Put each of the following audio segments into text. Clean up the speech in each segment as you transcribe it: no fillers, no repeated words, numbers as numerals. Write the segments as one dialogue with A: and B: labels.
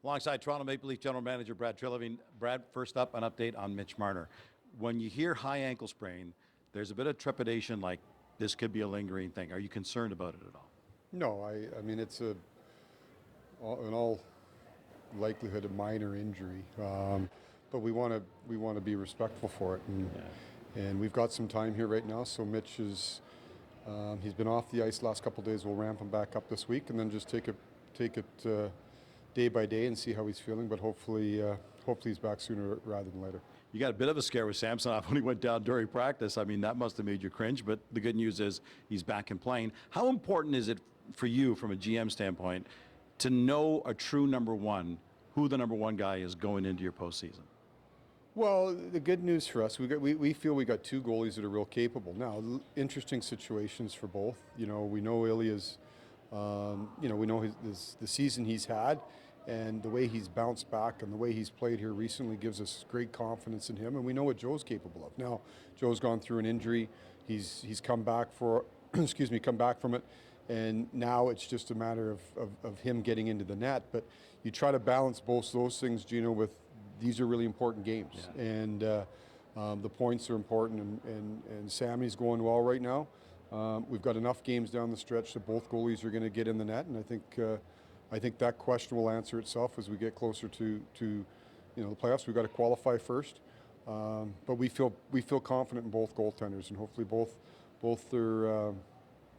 A: Alongside Toronto Maple Leaf General Manager Brad Treliving. Brad, first up, an update on Mitch Marner. When you hear high ankle sprain, there's a bit of trepidation like this could be a lingering thing. Are you concerned about it at all?
B: No, I mean, it's in all likelihood a minor injury, but we want to be respectful for it, and we've got some time here right now. So Mitch is he's been off the ice the last couple of days. We'll ramp him back up this week, and then just take it day by day and see how he's feeling. But hopefully he's back sooner rather than later.
A: You got a bit of a scare with Samsonov when he went down during practice. I mean, that must have made you cringe, but the good news is he's back and playing. How important is it for you from a GM standpoint to know a true number one, who the number one guy is going into your postseason?
B: Well, the good news for us, we feel we got two goalies that are real capable. Now, interesting situations for both. You know, we know Ilya's, we know the season he's had, and the way he's bounced back and the way he's played here recently gives us great confidence in him, and we know what Joe's capable of. Now, Joe's gone through an injury. He's come back from it, and now it's just a matter of him getting into the net. But you try to balance both those things, Gino, with these are really important games, and the points are important, and Sammy's going well right now. We've got enough games down the stretch that both goalies are going to get in the net, and I think that question will answer itself as we get closer to the playoffs. We've got to qualify first, but we feel confident in both goaltenders, and hopefully both are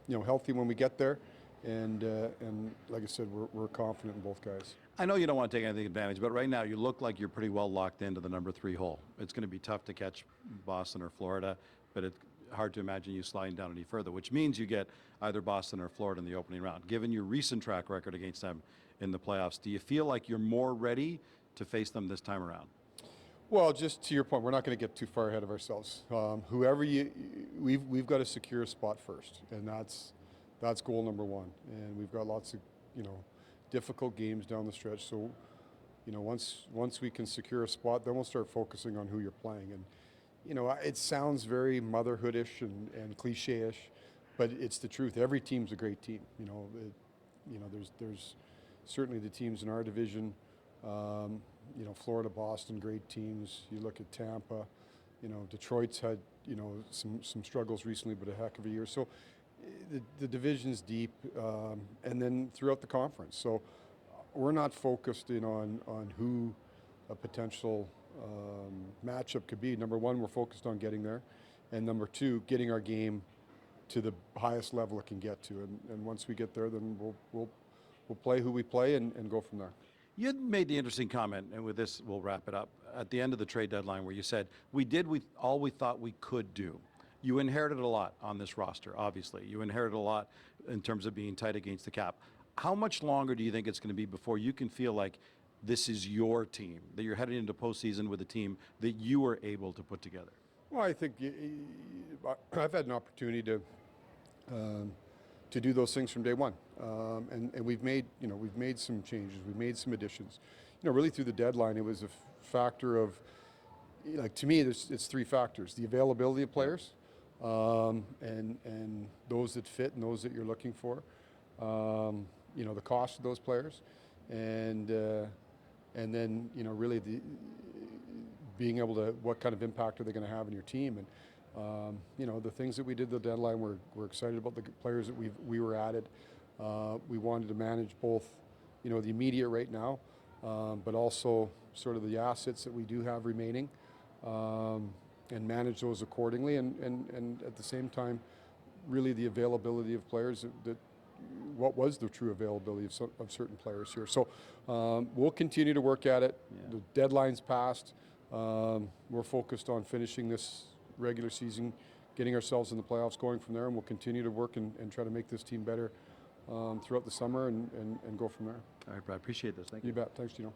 B: healthy when we get there. And like I said, we're confident in both guys.
A: I know you don't want to take anything advantage, but right now you look like you're pretty well locked into the number 3 hole. It's going to be tough to catch Boston or Florida, but it's hard to imagine you sliding down any further, which means you get either Boston or Florida in the opening round. Given your recent track record against them in the playoffs, do you feel like you're more ready to face them this time around?
B: Well, just to your point, we're not going to get too far ahead of ourselves. We've got to secure a spot first, and that's goal number one. And we've got lots of difficult games down the stretch. So once we can secure a spot, then we'll start focusing on who you're playing. And it sounds very motherhoodish and cliche-ish, but it's the truth. Every team's a great team. There's certainly the teams in our division. Florida, Boston, great teams. You look at Tampa. Detroit's had some struggles recently, but a heck of a year. So the division's deep, and then throughout the conference. So we're not focused in on who a potential matchup could be. Number one, we're focused on getting there, and number two, getting our game to the highest level it can get to. And once we get there, then we'll play who we play and go from there.
A: You had made the interesting comment, and with this we'll wrap it up, at the end of the trade deadline where you said, we did all we thought we could do. You inherited a lot on this roster, obviously. You inherited a lot in terms of being tight against the cap. How much longer do you think it's going to be before you can feel like this is your team, that you're heading into postseason with a team that you were able to put together?
B: Well, I think I've had an opportunity to do those things from day one, and we've made some changes, we've made some additions. Really through the deadline, it was a factor of, to me, it's three factors: the availability of players, and those that fit and those that you're looking for, the cost of those players, and then really being able to, what kind of impact are they going to have on your team. And the things that we did at the deadline, we're excited about the players that we were added. We wanted to manage both the immediate right now, but also sort of the assets that we do have remaining, and manage those accordingly, and at the same time really the availability of players that what was the true availability of certain players here. So we'll continue to work at it. The deadline's passed. We're focused on finishing this regular season, getting ourselves in the playoffs, going from there, and we'll continue to work and try to make this team better throughout the summer and go from there.
A: All right, Brad, appreciate this. Thank you.
B: You bet. Thanks, Gino.